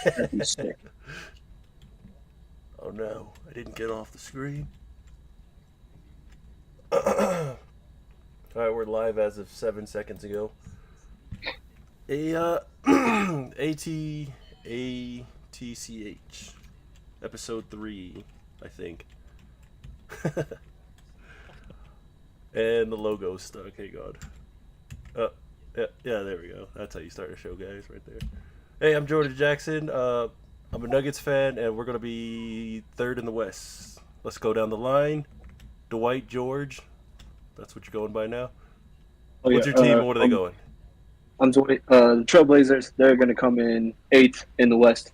That'd be sick. Oh no, I didn't get off the screen. Alright, we're live as of 7 seconds ago. ATCH, episode 3, I think. And the logo's stuck. Hey, God. Yeah, there we go. That's how you start a show, guys, right there. Hey, I'm Jordan Jackson. I'm a Nuggets fan, and we're going to be third in the West. Let's go down the line. Dwight, George. That's what you're going by now. Oh yeah. What's your team, and what are they going? I'm Dwight. The Trailblazers. They're gonna come in eighth in the West.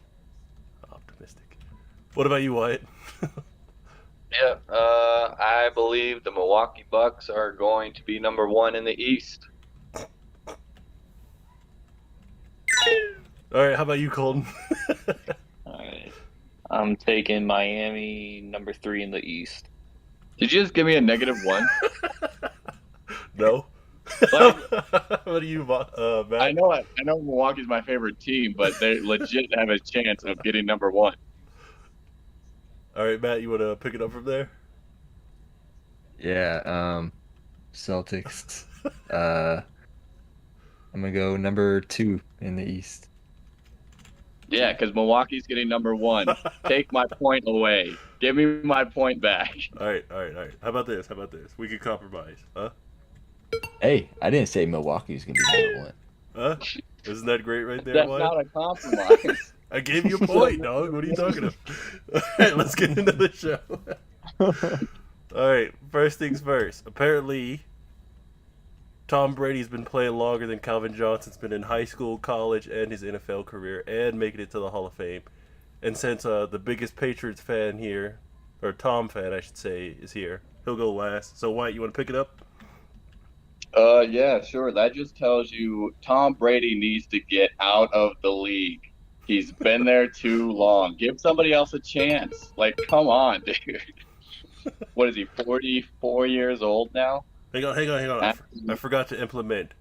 Optimistic. What about you, Wyatt? Yeah, I believe the Milwaukee Bucks are going to be number 1 in the East. All right, how about you, Colton? All right. I'm taking Miami number 3 in the East. Did you just give me a -1? No. Like, What do you, Matt? I know Milwaukee's my favorite team, but they legit have a chance of getting number 1. All right, Matt, you want to pick it up from there? Yeah, Celtics. I'm gonna go number 2 in the East. Yeah, because Milwaukee's getting number 1. Take my point away. Give me my point back. All right. How about this? We could compromise, huh? Hey, I didn't say Milwaukee was gonna be number 1. Huh? Isn't that great right there, That's Wyatt? not a compromise. I gave you a point, dog. What are you talking about? All right, let's get into the show. All right, first things first. Apparently, Tom Brady's been playing longer than Calvin Johnson's been in high school, college, and his NFL career, and making it to the Hall of Fame. And since the biggest Patriots fan here, or Tom fan, I should say, is here, he'll go last. So, Wyatt, you want to pick it up? Yeah, sure. That just tells you Tom Brady needs to get out of the league. He's been there too long. Give somebody else a chance. Like, come on, dude. What is he, 44 years old now? Hang on. I forgot to implement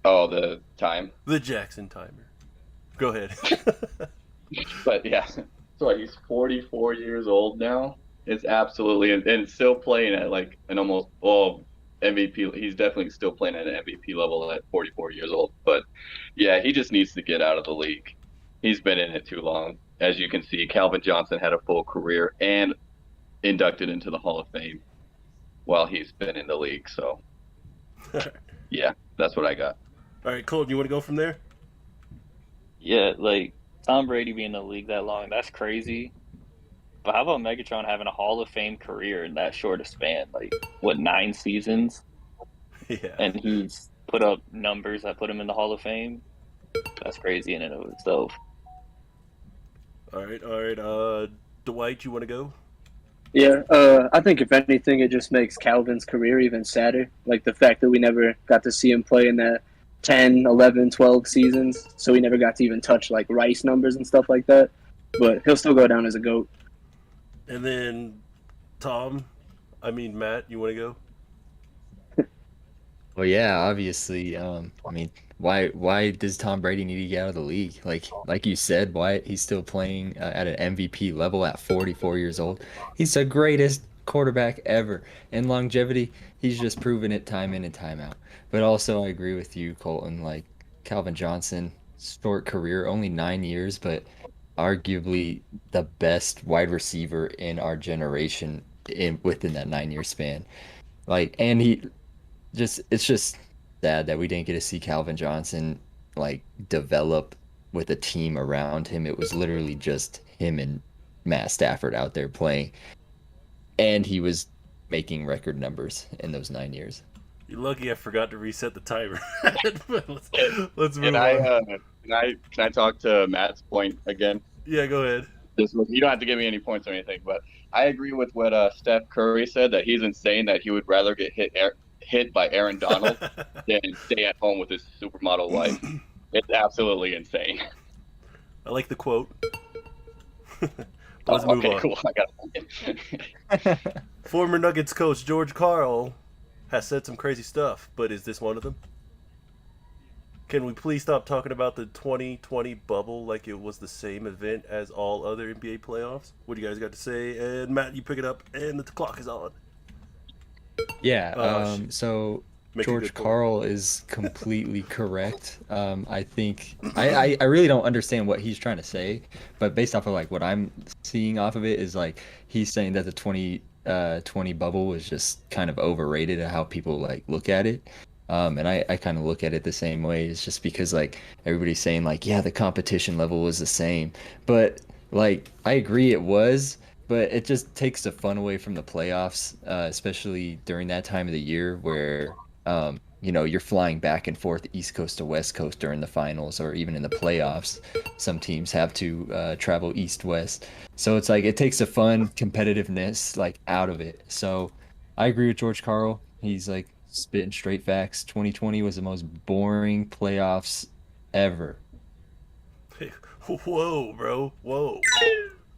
Oh, the time. the Jackson timer. Go ahead. But yeah, so he's 44 years old now. It's absolutely, and still playing at like an almost, well, MVP. He's definitely still playing at an MVP level at 44 years old. But yeah, he just needs to get out of the league. He's been in it too long. As you can see, Calvin Johnson had a full career and inducted into the Hall of Fame while he's been in the league. So yeah, that's what I got. All right, Colton, you want to go from there? Yeah, like Tom Brady being in the league that long, that's crazy. But how about Megatron having a Hall of Fame career in that short a span? Like, what, 9 seasons? Yeah. And he's put up numbers that put him in the Hall of Fame? That's crazy in and of itself. All right. Dwight, you want to go? Yeah. I think if anything, it just makes Calvin's career even sadder. Like the fact that we never got to see him play in that 10, 11, 12 seasons, so he never got to even touch like Rice numbers and stuff like that. But he'll still go down as a GOAT. And then Matt, you want to go? Well, yeah, obviously. Why does Tom Brady need to get out of the league? Like you said, why he's still playing at an MVP level at 44 years old. He's the greatest quarterback ever. In longevity, he's just proven it time in and time out. But also, I agree with you, Colton. Like Calvin Johnson, short career, only 9 years, but arguably the best wide receiver in our generation within that 9 year span. And it's just sad that we didn't get to see Calvin Johnson like develop with a team around him. It was literally just him and Matt Stafford out there playing, and he was making record numbers in those 9 years. You're lucky I forgot to reset the timer. let's move Can on. I talk to Matt's point again? Yeah, go ahead. You don't have to give me any points or anything, but I agree with what Steph Curry said, that he's insane, that he would rather get hit by Aaron Donald than stay at home with his supermodel wife. It's absolutely insane. I like the quote. Let's move on. Cool. I got it. Former Nuggets coach George Karl has said some crazy stuff, but is this one of them? Can we please stop talking about the 2020 bubble like it was the same event as all other NBA playoffs? What do you guys got to say? And Matt, you pick it up, and the clock is on. Yeah, Shit. so Make a George good point. Carl is completely correct. I think I really don't understand what he's trying to say, but based off of like what I'm seeing off of it is like he's saying that the 2020 bubble was just kind of overrated at how people like look at it. And I kind of look at it the same way. It's just because like everybody's saying like, yeah, the competition level was the same. But like I agree it was, but it just takes the fun away from the playoffs, especially during that time of the year where you're flying back and forth East Coast to West Coast during the finals or even in the playoffs. Some teams have to travel East West. So it's like it takes the fun competitiveness like out of it. So I agree with George Carl. He's like spitting straight facts. 2020 was the most boring playoffs ever. Hey, whoa, bro. Whoa.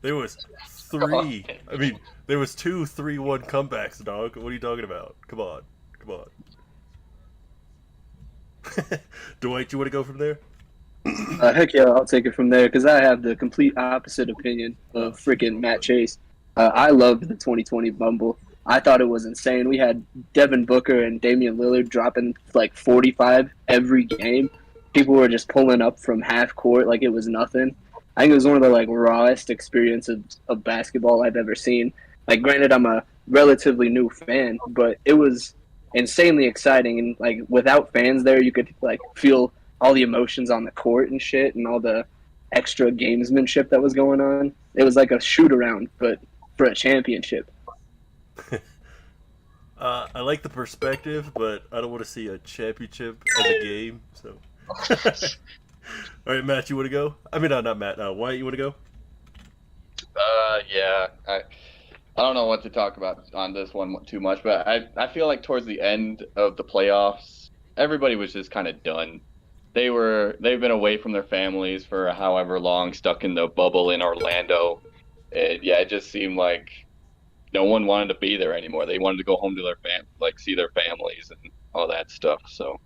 There was three. I mean, there was 2 3-1 comebacks, dog. What are you talking about? Come on. Come on. Dwight, you want to go from there? Heck yeah, I'll take it from there because I have the complete opposite opinion of freaking Matt Chase. I loved the 2020 Bumble. I thought it was insane. We had Devin Booker and Damian Lillard dropping like 45 every game. People were just pulling up from half court like it was nothing. I think it was one of the like rawest experiences of basketball I've ever seen. Like, granted, I'm a relatively new fan, but it was insanely exciting. And like without fans there, you could like feel all the emotions on the court and shit, and all the extra gamesmanship that was going on. It was like a shoot around, but for a championship. I like the perspective, but I don't want to see a championship as a game. So, all right, Matt, you want to go? I mean, not Matt. Wyatt, you want to go? Yeah. I don't know what to talk about on this one too much, but I feel like towards the end of the playoffs, everybody was just kind of done. They've been away from their families for however long, stuck in the bubble in Orlando. And yeah, it just seemed like no one wanted to be there anymore. They wanted to go home to their see their families and all that stuff. So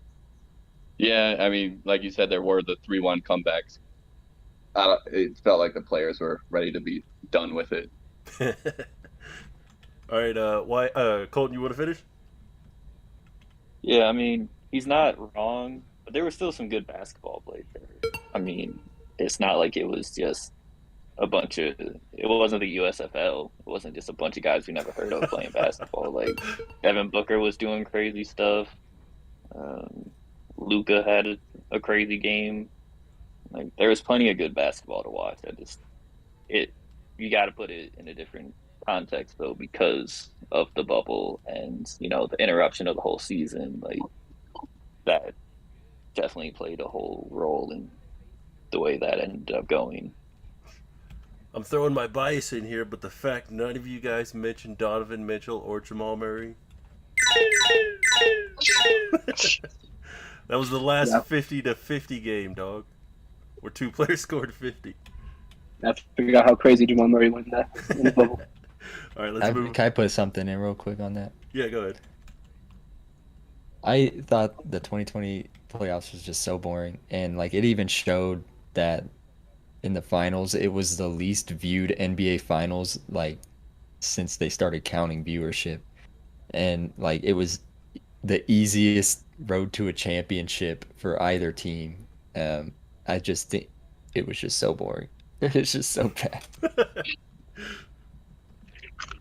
yeah, I mean, like you said, there were the 3-1 comebacks. It felt like the players were ready to be done with it. All right, Colton, you want to finish? Yeah, I mean, he's not wrong, but there was still some good basketball played there. I mean, it's not like it was just it wasn't the USFL. It wasn't just a bunch of guys we never heard of playing basketball. Like, Devin Booker was doing crazy stuff. Luka had a crazy game. Like, there was plenty of good basketball to watch. You got to put it in a different context though, because of the bubble and the interruption of the whole season. Like, that definitely played a whole role in the way that ended up going. I'm throwing my bias in here, but the fact none of you guys mentioned Donovan Mitchell or Jamal Murray. That was the last 50-50 game, dog, where 2 players scored 50. I figured out how crazy Jamal Murray went in the bubble. All right, let's move. Can I put something in real quick on that? Yeah, go ahead. I thought the 2020 playoffs was just so boring, and like it even showed that in the finals it was the least viewed NBA finals like since they started counting viewership, and like it was the easiest road to a championship for either team. I just think it was just so boring. It's just so bad.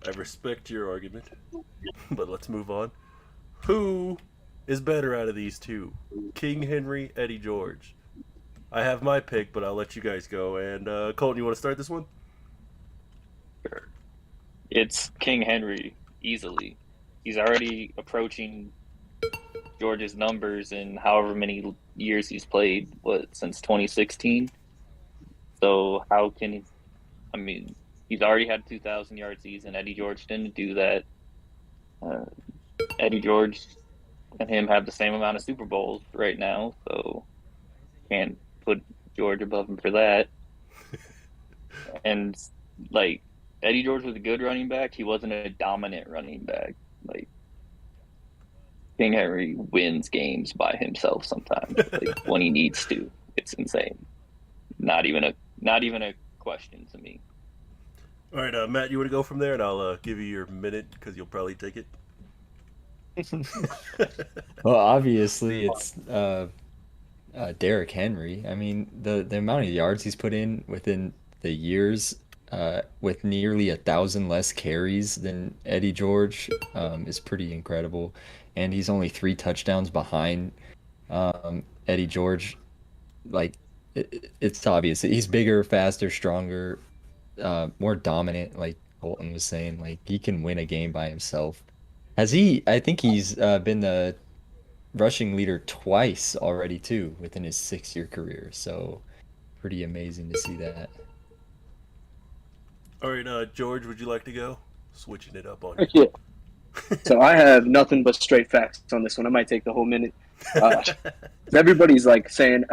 I respect your argument, but let's move on. Who is better out of these two? King Henry, Eddie George. I have my pick, but I'll let you guys go. And Colton, you want to start this one? Sure. It's King Henry, easily. He's already approaching George's numbers in however many years he's played, since 2016? So how can he, I mean, he's already had a 2,000-yard season. Eddie George didn't do that. Eddie George and him have the same amount of Super Bowls right now, so can't put George above him for that. And, like, Eddie George was a good running back. He wasn't a dominant running back. Like, King Henry wins games by himself sometimes, like when he needs to. It's insane. Not even a question to me. All right, Matt, you want to go from there, and I'll give you your minute because you'll probably take it. Well, obviously it's Derrick Henry. I mean, the amount of yards he's put in within the years, with nearly 1,000 less carries than Eddie George, is pretty incredible. And he's only 3 touchdowns behind Eddie George. Like, it's obvious he's bigger, faster, stronger, more dominant. Like Colton was saying, like he can win a game by himself. Has he? I think he's been the rushing leader twice already too within his 6-year career. So pretty amazing to see that. All right, George, would you like to go? Switching it up on you. Yeah. So I have nothing but straight facts on this one. I might take the whole minute. Everybody's like saying,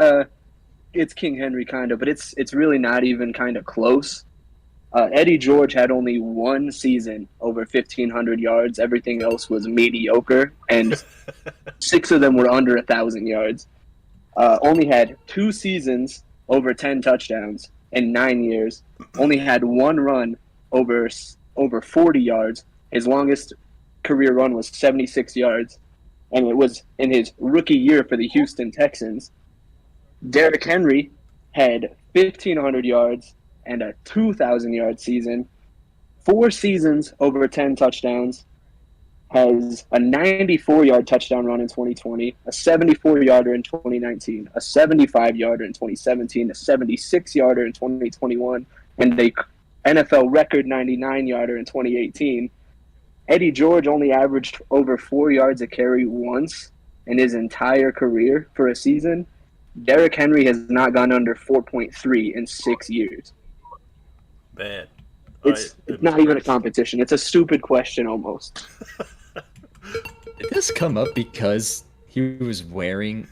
it's King Henry kind of, but it's really not even kind of close. Eddie George had only one season over 1,500 yards. Everything else was mediocre, and 6 of them were under 1,000 yards. Only had 2 seasons over 10 touchdowns in 9 years. Only had 1 run over 40 yards. His longest career run was 76 yards, and it was in his rookie year for the Houston Texans. Derrick Henry had 1,500 yards and a 2,000-yard season, 4 seasons over 10 touchdowns, has a 94-yard touchdown run in 2020, a 74-yarder in 2019, a 75-yarder in 2017, a 76-yarder in 2021, and a NFL record 99-yarder in 2018. Eddie George only averaged over 4 yards a carry once in his entire career for a season. Derrick Henry has not gone under 4.3 in 6 years. Man. It's not even a competition. It's a stupid question almost. Did this come up because he was wearing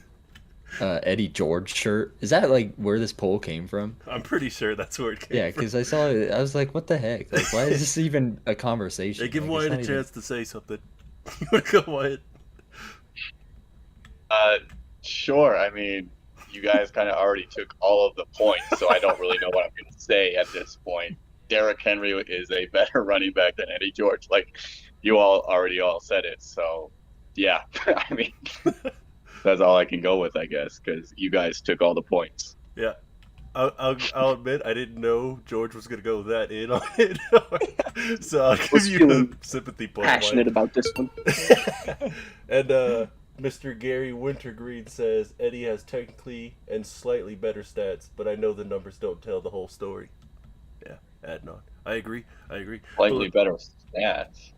Eddie George shirt? Is that like where this poll came from? I'm pretty sure that's where it came Yeah, from. because I saw it. I was like, what the heck? Like, why is this even a conversation? Hey, give Like, Wyatt a it's not chance to say something. You want to go, Wyatt? Sure. I mean, you guys kind of already took all of the points, so I don't really know what I'm going to say at this point. Derrick Henry is a better running back than Eddie George. Like, you all already said it. So, yeah. I mean, that's all I can go with, I guess, because you guys took all the points. Yeah. I'll admit I didn't know George was going to go that in on it. So I'll give you the sympathy point. Passionate about this one. And Mr. Gary Wintergreen says Eddie has technically and slightly better stats, but I know the numbers don't tell the whole story. Yeah, adding on. I agree. Slightly better stats.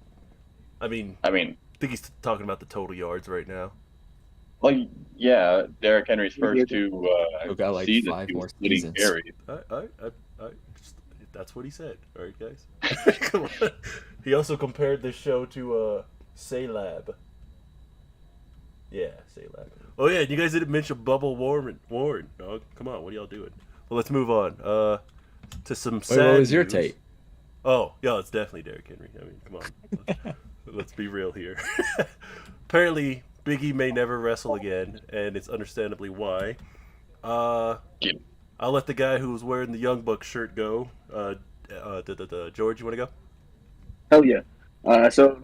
I mean, I think he's talking about the total yards right now. well, yeah, Derrick Henry's first 2 got like seasons, 5 he more was splitting seasons. carries. That's what he said. All right, guys. Come on. He also compared this show to Saylab. Yeah, Saylab. Oh yeah, you guys didn't mention Bubble Warren, dog. Come on, what are y'all doing? Well, let's move on. To some sad what was your news. take? Oh, yeah, it's definitely Derrick Henry. I mean, come on. Let's be real here. Apparently, Big E may never wrestle again, and it's understandably why. I'll let the guy who was wearing the Young Bucks shirt go. George, you want to go? Hell yeah. So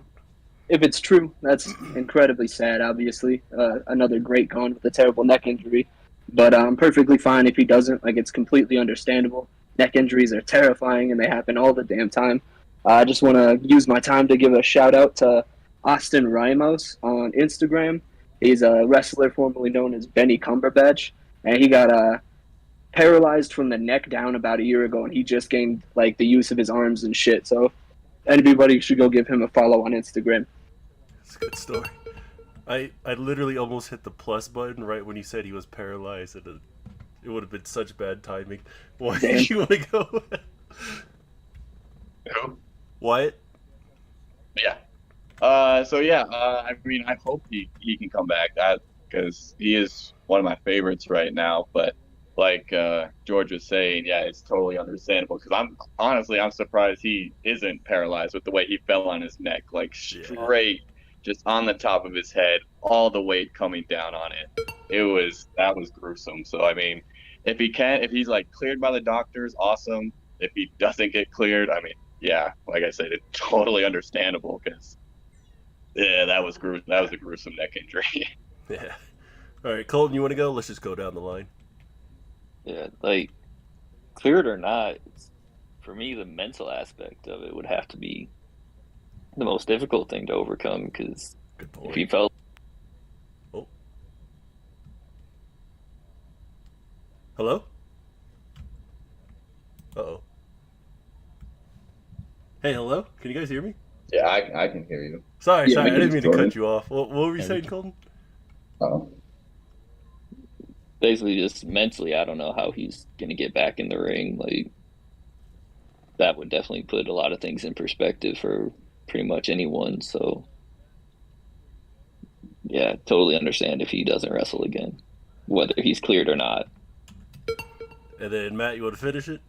if it's true, that's incredibly sad, obviously. Another great gone with a terrible neck injury. But I'm perfectly fine if he doesn't. Like, it's completely understandable. Neck injuries are terrifying, and they happen all the damn time. I just want to use my time to give a shout-out to Austin Ramos on Instagram. He's a wrestler formerly known as Benny Cumberbatch, and he got paralyzed from the neck down about a year ago, and he just gained, like, the use of his arms and shit. So anybody should go give him a follow on Instagram. It's a good story. I literally almost hit the plus button right when you said he was paralyzed, and it would have been such bad timing. Why did you want to go? Who? Wyatt? Yeah. I mean, I hope he can come back. Because he is one of my favorites right now. But like George was saying, yeah, it's totally understandable. Because I'm surprised he isn't paralyzed with the way he fell on his neck, like straight just on the top of his head, all the weight coming down on it. That was gruesome. So I mean, if he's like cleared by the doctors, awesome. If he doesn't get cleared, I mean, yeah, like I said, it's totally understandable because that was a gruesome neck injury. Yeah. All right, Colton, you want to go? Let's just go down the line. Yeah, like cleared or not, for me the mental aspect of it would have to be the most difficult thing to overcome because Good point. if you felt Oh. Hello? Uh-oh. Hey, hello? Can you guys hear me? Yeah, I can hear you. Sorry, Yeah, I didn't mean to Jordan. cut you off. What were you saying, Colton? Oh. basically just mentally, I don't know how he's going to get back in the ring. Like, that would definitely put a lot of things in perspective for pretty much anyone. So, yeah, totally understand if he doesn't wrestle again, whether he's cleared or not. And then, Matt, you want to finish it?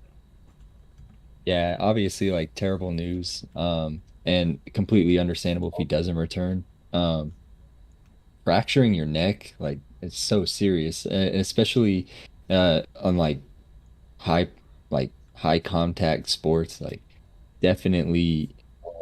Yeah, obviously, like, terrible news, and completely understandable if he doesn't return. Fracturing your neck, like, it's so serious, and especially on high high contact sports, like, definitely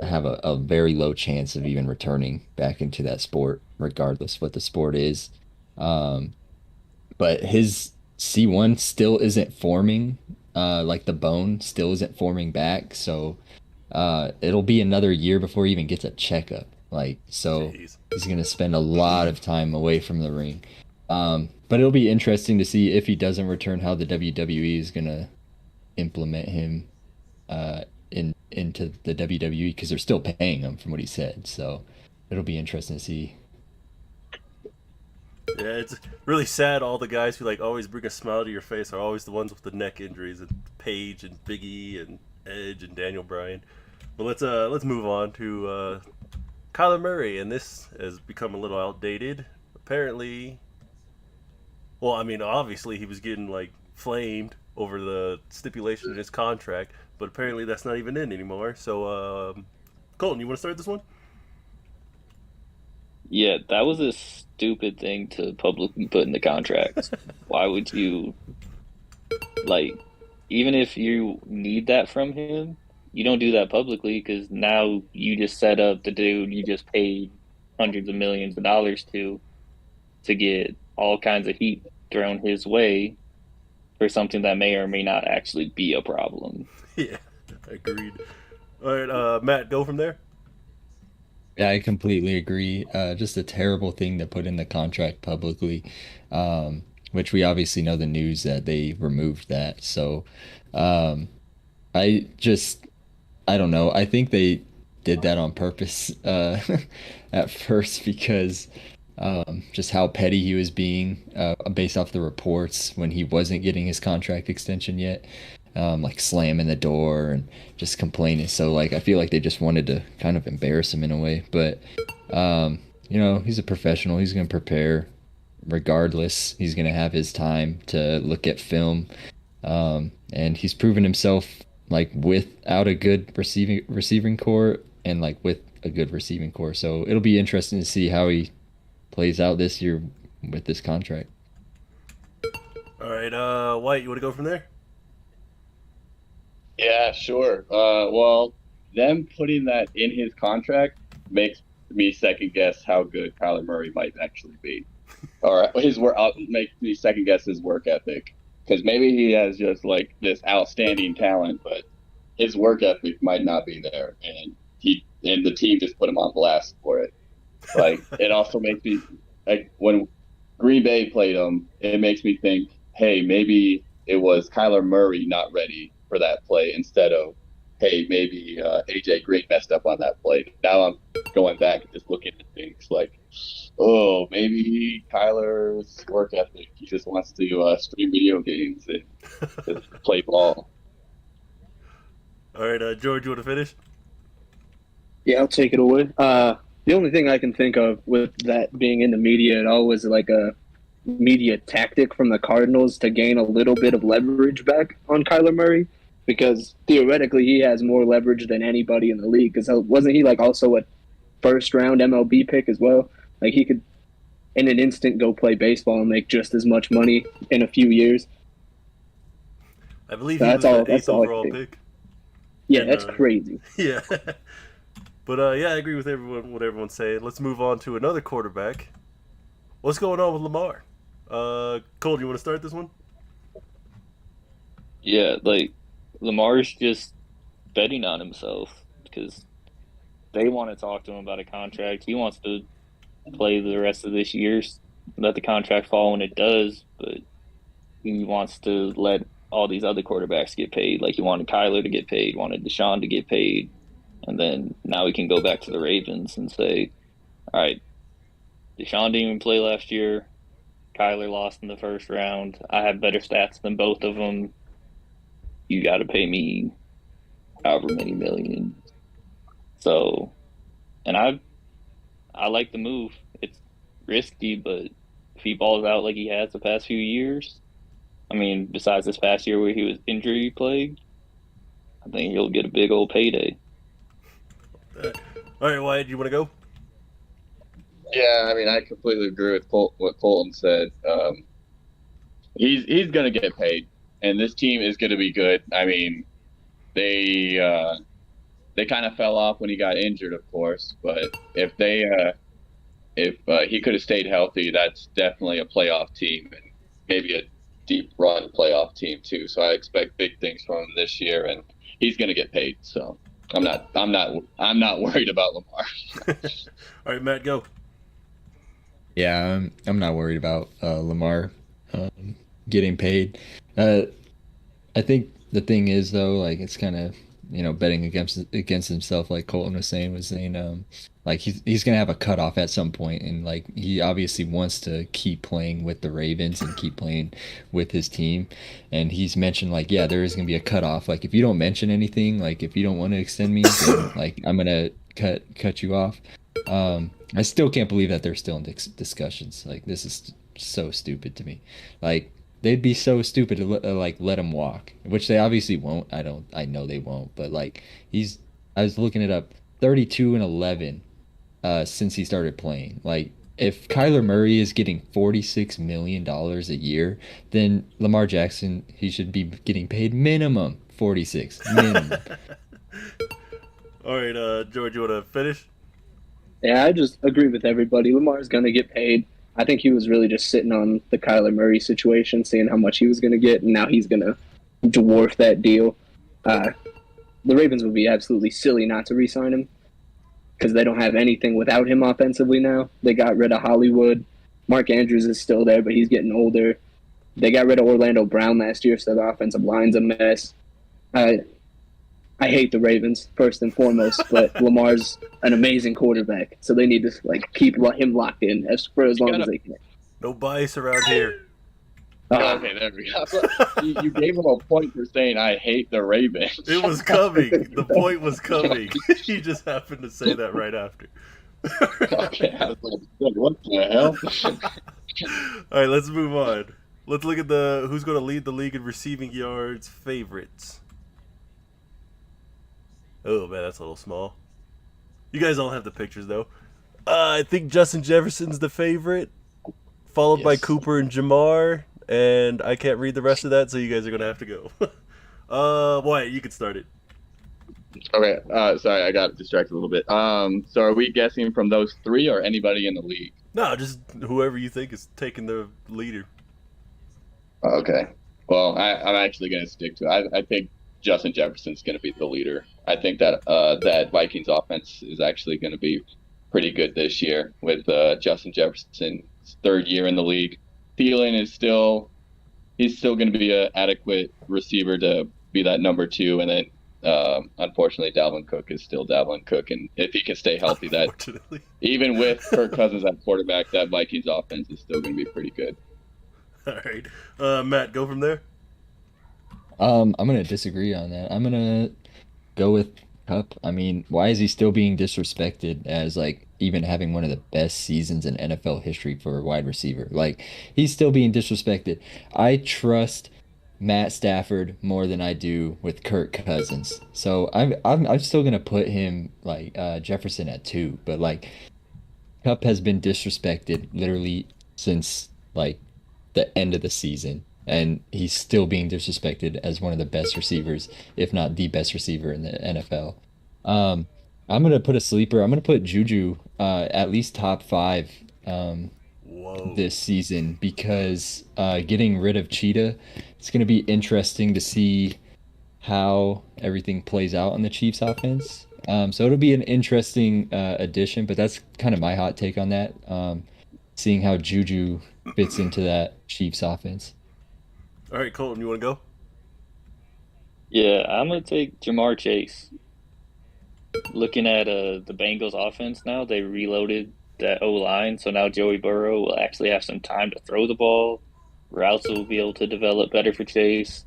have a very low chance of even returning back into that sport, regardless what the sport is. But his C1 still isn't forming, like the bone still isn't forming back, so it'll be another year before he even gets a checkup. Like, so Jeez. he's gonna spend a lot of time away from the ring. But it'll be interesting to see if he doesn't return, how the WWE is gonna implement him into the WWE, because they're still paying him from what he said. So it'll be interesting to see. Yeah, it's really sad. All the guys who like always bring a smile to your face are always the ones with the neck injuries, and Paige and Big E and Edge and Daniel Bryan. But let's move on to Kyler Murray, and this has become a little outdated. Apparently, well, I mean, obviously he was getting like flamed over the stipulation in his contract, but apparently that's not even in anymore. So, Colton, you want to start this one? Yeah, that was a stupid thing to publicly put in the contract. Why would you, like, even if you need that from him, you don't do that publicly, because now you just set up the dude you just paid hundreds of millions of dollars to get all kinds of heat thrown his way for something that may or may not actually be a problem. Yeah, agreed. All right, Matt, go from there. Yeah, I completely agree. Just a terrible thing to put in the contract publicly, which we obviously know the news that they removed that. So, I don't know. I think they did that on purpose at first, because just how petty he was being, based off the reports when he wasn't getting his contract extension yet. Like slamming the door and just complaining. So, like, I feel like they just wanted to kind of embarrass him in a way. But, he's a professional. He's going to prepare regardless. He's going to have his time to look at film. And he's proven himself, like, without a good receiving core and, like, with a good receiving core. So it'll be interesting to see how he plays out this year with this contract. All right, Wyatt, you want to go from there? Yeah, sure. Well, them putting that in his contract makes me second guess how good Kyler Murray might actually be, or his work. Makes me second guess his work ethic, because maybe he has just like this outstanding talent, but his work ethic might not be there, and the team just put him on blast for it. Like, it also makes me, like, when Green Bay played him, it makes me think, hey, maybe it was Kyler Murray not ready for that play, instead of, hey, maybe AJ Green messed up on that play. Now I'm going back and just looking at things like, oh, maybe Kyler's work ethic, he just wants to stream video games and just play ball. All right, George, you want to finish? Yeah, I'll take it away. The only thing I can think of with that being in the media at all was like a media tactic from the Cardinals to gain a little bit of leverage back on Kyler Murray, because theoretically he has more leverage than anybody in the league, because wasn't he like also a first round MLB pick as well. Like he could, in an instant, go play baseball and make just as much money in a few years. I believe So he was the that's eighth all I overall think. pick. Yeah, And, that's crazy. Yeah. But yeah, I agree with what everyone's saying. Let's move on to another quarterback. What's going on with Lamar? Cole, do you want to start this one? Yeah, like Lamar's just betting on himself because they want to talk to him about a contract. He wants to play the rest of this year, let the contract fall when it does, but he wants to let all these other quarterbacks get paid. Like he wanted Kyler to get paid, wanted Deshaun to get paid, and then now he can go back to the Ravens and say, all right, Deshaun didn't even play last year. Kyler lost in the first round. I have better stats than both of them. You got to pay me however many million. So, and I like the move. It's risky, but if he balls out like he has the past few years, I mean, besides this past year where he was injury plagued, I think he'll get a big old payday. All right, Wyatt, do you want to go? Yeah, I mean, I completely agree with what Colton said. He's going to get paid, and this team is going to be good. I mean, they kind of fell off when he got injured, of course, but if he could have stayed healthy, that's definitely a playoff team and maybe a deep run playoff team too. So I expect big things from him this year, and he's going to get paid. So I'm not worried about Lamar. All right, Matt, go. Yeah, I'm not worried about Lamar getting paid. I think the thing is though, like it's kind of betting against himself, like Colton was saying, like he's gonna have a cutoff at some point, and like he obviously wants to keep playing with the Ravens and keep playing with his team, and he's mentioned like there is gonna be a cutoff. Like if you don't mention anything, like if you don't want to extend me, then, like I'm gonna cut you off. I still can't believe that they're still in discussions. Like this is so stupid to me. Like they'd be so stupid to let him walk, which they obviously won't. I know they won't. But like I was looking it up, 32-11 since he started playing. Like if Kyler Murray is getting $46 million a year, then Lamar Jackson, he should be getting paid minimum 46 minimum. All right, George, you want to finish? Yeah, I just agree with everybody. Lamar's going to get paid. I think he was really just sitting on the Kyler Murray situation, seeing how much he was going to get, and now he's going to dwarf that deal. The Ravens would be absolutely silly not to re-sign him because they don't have anything without him offensively now. They got rid of Hollywood. Mark Andrews is still there, but he's getting older. They got rid of Orlando Brown last year, so the offensive line's a mess. I hate the Ravens, first and foremost, but Lamar's an amazing quarterback, so they need to keep him locked in for as long as they can. No bias around here. Okay, there we go. You gave him a point for saying I hate the Ravens. It was coming. The point was coming. He just happened to say that right after. Okay, I was like, what the hell? All right, let's move on. Let's look at who's going to lead the league in receiving yards favorites. Oh, man, that's a little small. You guys all have the pictures, though. I think Justin Jefferson's the favorite, followed by Cooper and Jamar, and I can't read the rest of that, so you guys are going to have to go. Wyatt, you can start it. Okay, sorry, I got distracted a little bit. So are we guessing from those three or anybody in the league? No, just whoever you think is taking the leader. Okay. Well, I'm actually going to stick to it. I think Justin Jefferson's going to be the leader. I think that that Vikings offense is actually going to be pretty good this year with Justin Jefferson's third year in the league. Thielen is still going to be an adequate receiver to be that number two, and then unfortunately Dalvin Cook is still Dalvin Cook, and if he can stay healthy, that even with Kirk Cousins at quarterback, that Vikings offense is still going to be pretty good. All right, Matt, go from there. I'm gonna disagree on that. I'm gonna go with Kupp. I mean, why is he still being disrespected as like even having one of the best seasons in NFL history for a wide receiver? Like he's still being disrespected. I trust Matt Stafford more than I do with Kirk Cousins. So I'm still gonna put him like Jefferson at 2, but like Cup has been disrespected literally since like the end of the season, and he's still being disrespected as one of the best receivers, if not the best receiver in the NFL. Um, I'm gonna put a sleeper. I'm gonna put Juju at least top 5 Whoa. this season because getting rid of Cheetah, it's gonna be interesting to see how everything plays out on the Chiefs offense. So it'll be an interesting addition, but that's kind of my hot take on that. Seeing how Juju fits into that Chiefs offense. All right, Colton, you want to go? Yeah, I'm gonna take Jamar Chase. Looking at the Bengals offense now, they reloaded that O line, so now Joey Burrow will actually have some time to throw the ball. Routes will be able to develop better for Chase.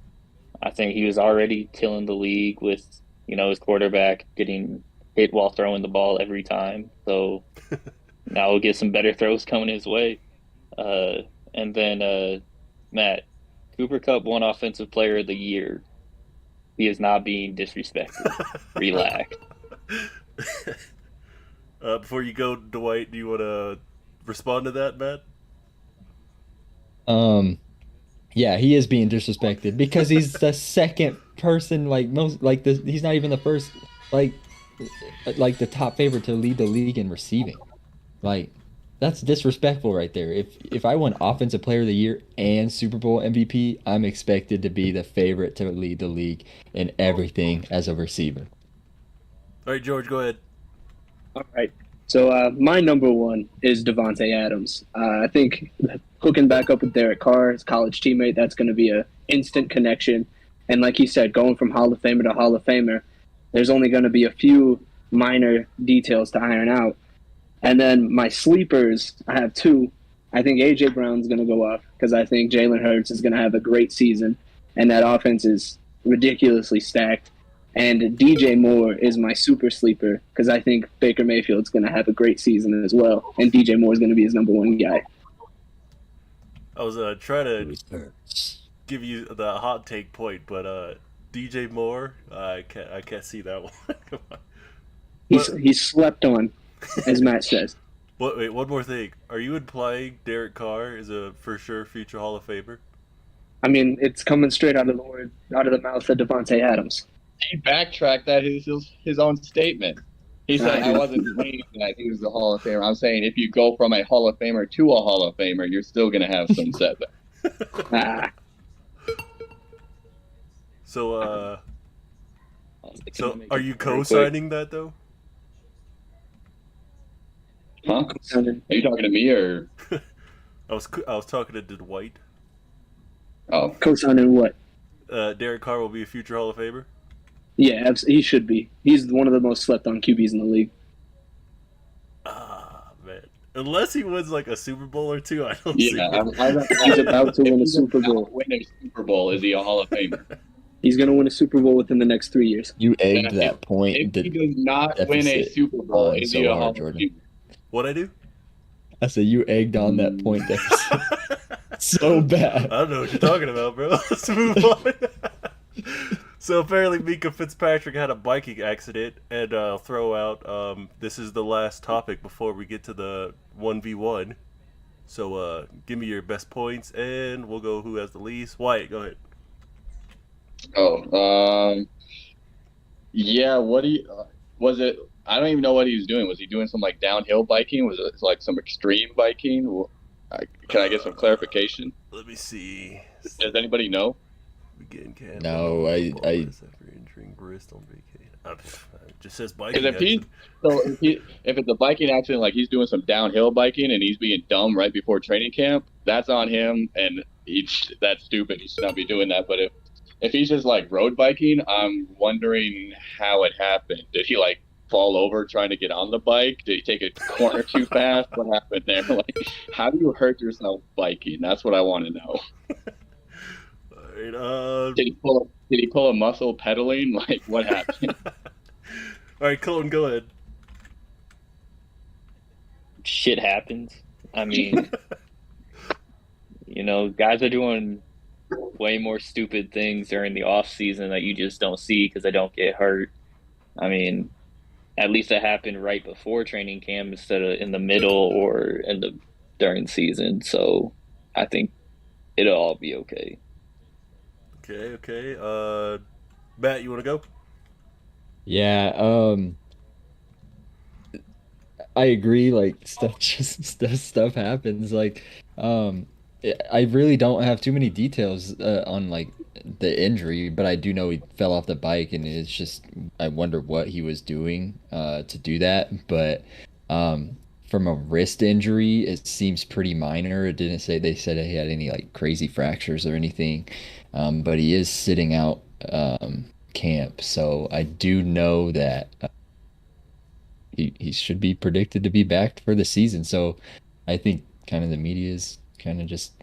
I think he was already killing the league with, his quarterback getting hit while throwing the ball every time. So now we'll get some better throws coming his way. And then Matt, Cooper Kupp won Offensive Player of the Year. He is not being disrespected. Relax. Before you go, Dwight, do you want to respond to that, Matt? Yeah, he is being disrespected because he's the second person, like most, like this. He's not even the first, like the top favorite to lead the league in receiving. Like, that's disrespectful right there. If I won Offensive Player of the Year and Super Bowl MVP, I'm expected to be the favorite to lead the league in everything as a receiver. All right, George, go ahead. All right. So my number 1 is Devonte Adams. I think hooking back up with Derek Carr, his college teammate, that's going to be an instant connection. And like he said, going from Hall of Famer to Hall of Famer, there's only going to be a few minor details to iron out. And then my sleepers, I have 2. I think A.J. Brown's going to go off because I think Jalen Hurts is going to have a great season, and that offense is ridiculously stacked. And DJ Moore is my super sleeper because I think Baker Mayfield's going to have a great season as well, and DJ Moore is going to be his number 1 guy. I was trying to give you the hot take point, but DJ Moore, I can't see that one. Come on. He's slept on, as Matt says. Wait, one more thing. Are you implying Derek Carr is a for sure future Hall of Famer? I mean, it's coming straight out of the mouth of Devonte Adams. He backtracked that his own statement. He said, I wasn't saying that he was the Hall of Famer. I'm saying if you go from a Hall of Famer to a Hall of Famer, you're still going to have some setback. So are you co-signing that, though? Huh? Are you talking to me or? I was talking to Dwight. Oh. Co-signing what? Derek Carr will be a future Hall of Famer? Yeah, he should be. He's one of the most slept-on QBs in the league. Ah, man. Unless he wins like a Super Bowl or 2, I don't see it. He's about to win a Super Bowl. Win a Super Bowl, is he a Hall of Famer? He's going to win a Super Bowl within the next 3 years. You egged that point. If he does not win a Super Bowl, is he a Hall of Famer? What'd I do? I said you egged on that point deficit. So bad. I don't know what you're talking about, bro. Let's move on. So apparently Minkah Fitzpatrick had a biking accident, and I'll throw out, this is the last topic before we get to the 1v1. So give me your best points, and we'll go who has the least. Wyatt, go ahead. Yeah, was it, I don't even know what he was doing. Was he doing some like downhill biking? Was it like some extreme biking? Can I get some clarification? Let me see. Does anybody know? No, I injuring wrist on vacation. It just says biking. If it's a biking accident, like he's doing some downhill biking and he's being dumb right before training camp, that's on him, and that's stupid. He should not be doing that. But if he's just like road biking, I'm wondering how it happened. Did he like fall over trying to get on the bike? Did he take a corner too fast? What happened there? Like, how do you hurt yourself biking? That's what I want to know. Did he pull a muscle pedaling? Like, what happened? All right, Colton, go ahead. Shit happens. I mean, guys are doing way more stupid things during the off season that you just don't see because they don't get hurt. I mean, at least it happened right before training camp instead of in the middle or in the during the season. So I think it'll all be okay. Okay. Matt, you want to go? Yeah, I agree. Like stuff just stuff happens. Like, I really don't have too many details on like the injury, but I do know he fell off the bike, and it's just I wonder what he was doing to do that. But from a wrist injury, it seems pretty minor. It didn't say they said he had any like crazy fractures or anything, but he is sitting out camp, so I do know that. He should be predicted to be back for the season. So I think kind of the media is kind of just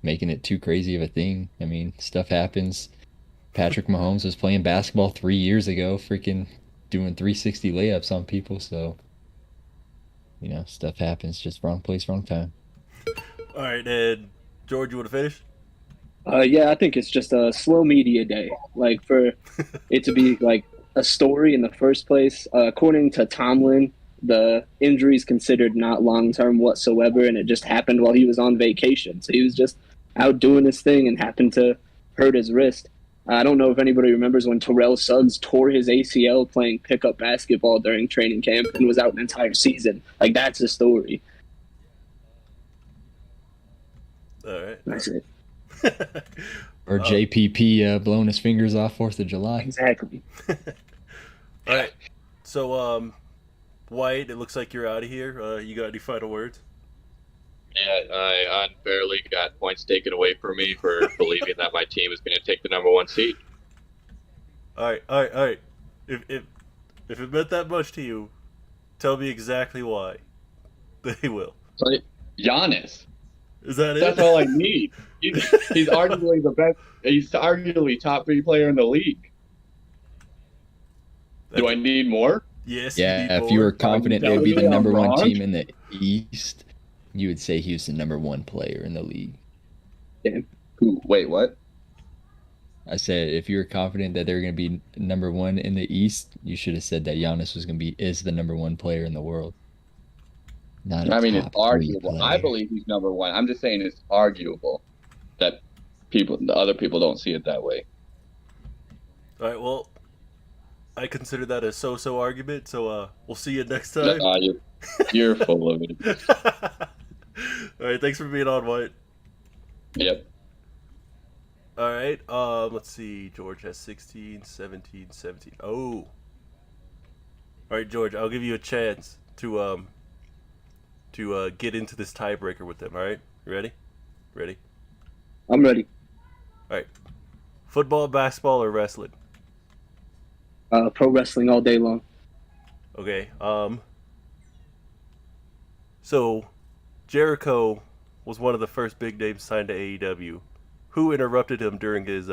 making it too crazy of a thing. I mean, stuff happens. Patrick Mahomes was playing basketball 3 years ago, freaking doing 360 layups on people. So, stuff happens. Just wrong place, wrong time. All right, and George, you want to finish? Yeah, I think it's just a slow media day. Like for it to be like a story in the first place. According to Tomlin, the injury is considered not long term whatsoever, and it just happened while he was on vacation. So he was just out doing his thing and happened to hurt his wrist. I don't know if anybody remembers when Terrell Suggs tore his ACL playing pickup basketball during training camp and was out an entire season. Like, that's a story. All right. That's it. Or JPP blowing his fingers off 4th of July. Exactly. All right. So, Wyatt, it looks like you're out of here. You got any final words? Yeah, I unfairly got points taken away from me for believing that my team is going to take the #1 seed. All right. If it meant that much to you, tell me exactly why. They will. So, Giannis. Is that it? That's all I need. He's arguably the best. He's arguably top 3 player in the league. Do I need more? Yes. Yeah, if you were confident they would be the I'm number one wrong. team in the East, you would say he was the #1 player in the league. Who? Wait, what? I said if you were confident that they're going to be #1 in the East, you should have said that Giannis was going to is the #1 player in the world. Not a I mean, it's top 3 arguable. player. I believe he's #1. I'm just saying it's arguable that the other people don't see it that way. All right. Well, I consider that a so-so argument. So, we'll see you next time. You're full of it. All right. Thanks for being on, Wyatt. Yep. All right. Let's see. George has 16, 17, 17. Oh. All right, George. I'll give you a chance to get into this tiebreaker with them. All right. You ready? Ready. I'm ready. All right. Football, basketball, or wrestling? Pro wrestling all day long. Okay. So Jericho was one of the first big names signed to AEW. Who interrupted him during his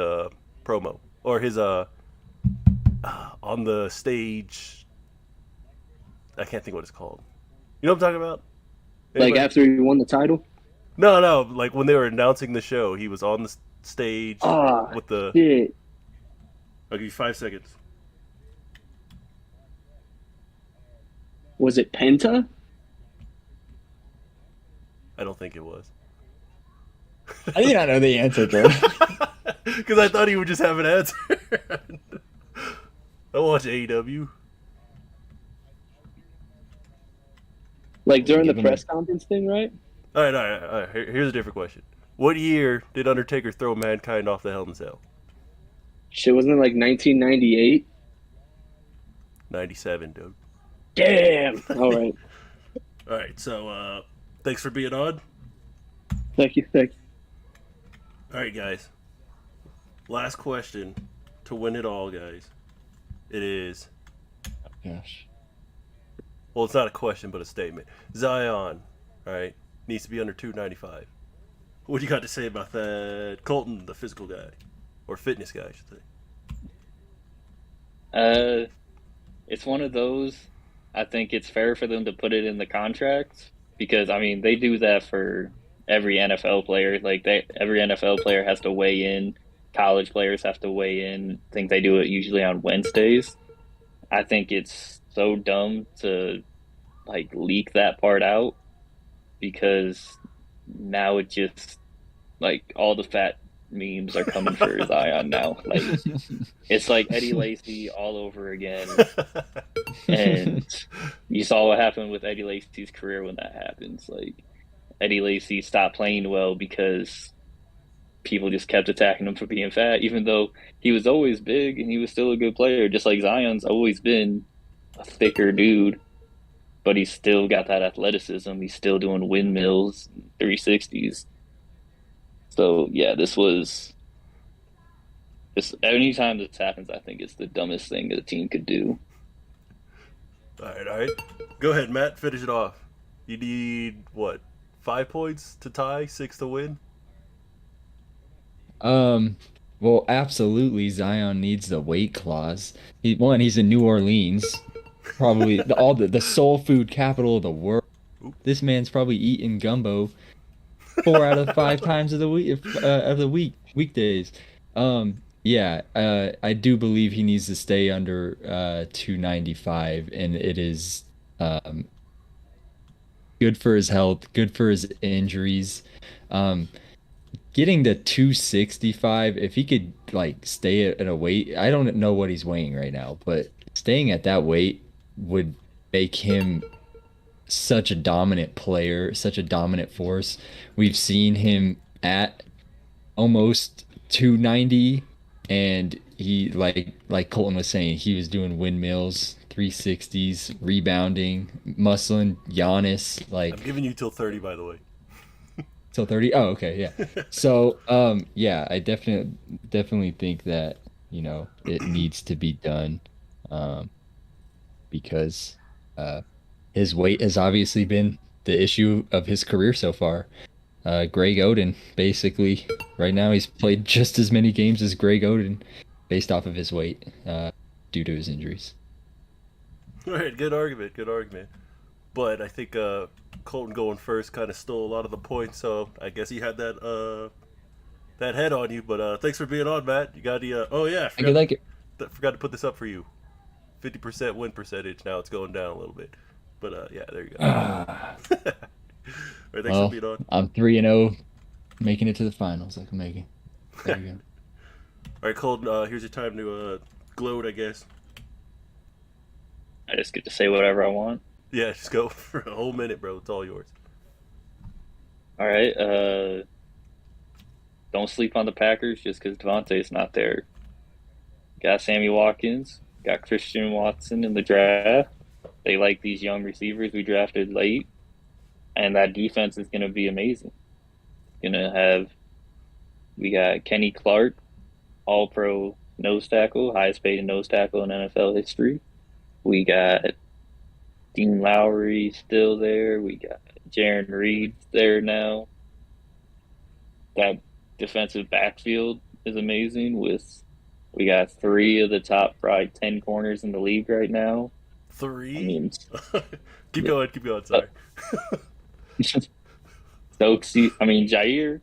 promo or his on the stage? I can't think what it's called. You know what I'm talking about? Anybody? Like after he won the title? No. Like when they were announcing the show, he was on the stage with the. Shit. I'll give you 5 seconds. Was it Penta? I don't think it was. I do not know the answer, George. Because I thought he would just have an answer. I watch AEW. Like during the press conference thing, right? All right. Here's a different question. What year did Undertaker throw Mankind off the Hell in a Cell? Shit, wasn't it like 1998? 97, dude. Damn. All right. All right, so thanks for being on. Thank you. All right, guys. Last question to win it all, guys. It is... Gosh. Well, it's not a question, but a statement. Zion, all right, needs to be under 295. What do you got to say about that? Colton, the physical guy. Or fitness guy, I should say. It's one of those. I think it's fair for them to put it in the contract because, I mean, they do that for every NFL player. Like every NFL player has to weigh in. College players have to weigh in. I think they do it usually on Wednesdays. I think it's so dumb to like leak that part out because now it just like all the fat memes are coming for Zion now. Like it's like Eddie Lacy all over again. And you saw what happened with Eddie Lacy's career when that happens. Like Eddie Lacy stopped playing well because people just kept attacking him for being fat, even though he was always big and he was still a good player, just like Zion's always been a thicker dude, but he's still got that athleticism. He's still doing windmills, 360s. So yeah, anytime this happens, I think it's the dumbest thing that a team could do. All right. Go ahead, Matt. Finish it off. You need, 5 points to tie, 6 to win? Well, absolutely, Zion needs the weight clause. He's in New Orleans, probably the soul food capital of the world. This man's probably eating gumbo 4 out of 5 times of the weekdays. I do believe he needs to stay under 295, and it is good for his health, good for his injuries. Getting to 265, if he could like stay at a weight, I don't know what he's weighing right now, but staying at that weight would make him such a dominant player, such a dominant force. We've seen him at almost 290, and he like Colton was saying, he was doing windmills, 360s, rebounding, muscling Giannis. Like, I'm giving you till 30, by the way. Till 30? Oh, okay, yeah. So, I definitely think that, it needs to be done, because his weight has obviously been the issue of his career so far. Greg Oden, basically, right now he's played just as many games as Greg Oden based off of his weight, due to his injuries. All right, good argument. But I think Colton going first kind of stole a lot of the points, so I guess he had that head on you. But thanks for being on, Matt. You got the forgot to put this up for you. 50% win percentage. Now it's going down a little bit, but there you go. All right, thanks for being on. I'm 3-0, making it to the finals. Like Megan. There you go. All right, Colton. Here's your time to gloat, I guess. I just get to say whatever I want. Yeah, just go for a whole minute, bro. It's all yours. All right. Don't sleep on the Packers just because Devontae's not there. Got Sammy Watkins. Got Christian Watson in the draft. They like these young receivers we drafted late. And that defense is going to be amazing. We got Kenny Clark, all-pro nose tackle, highest paid nose tackle in NFL history. We got Dean Lowry still there. We got Jaron Reed there now. That defensive backfield is amazing. We got 3 of the top probably 10 corners in the league right now. 3? I mean, keep going. Sorry. Jair,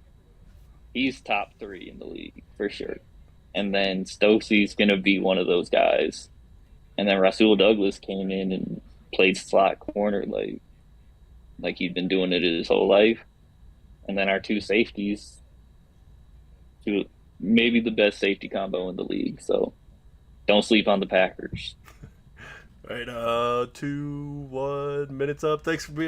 he's top 3 in the league for sure. And then Stokesy's going to be one of those guys. And then Rasul Douglas came in and played slot corner like he'd been doing it his whole life. And then our 2 safeties, maybe the best safety combo in the league. So don't sleep on the Packers. All right, 2-1 minutes up. Thanks for being on.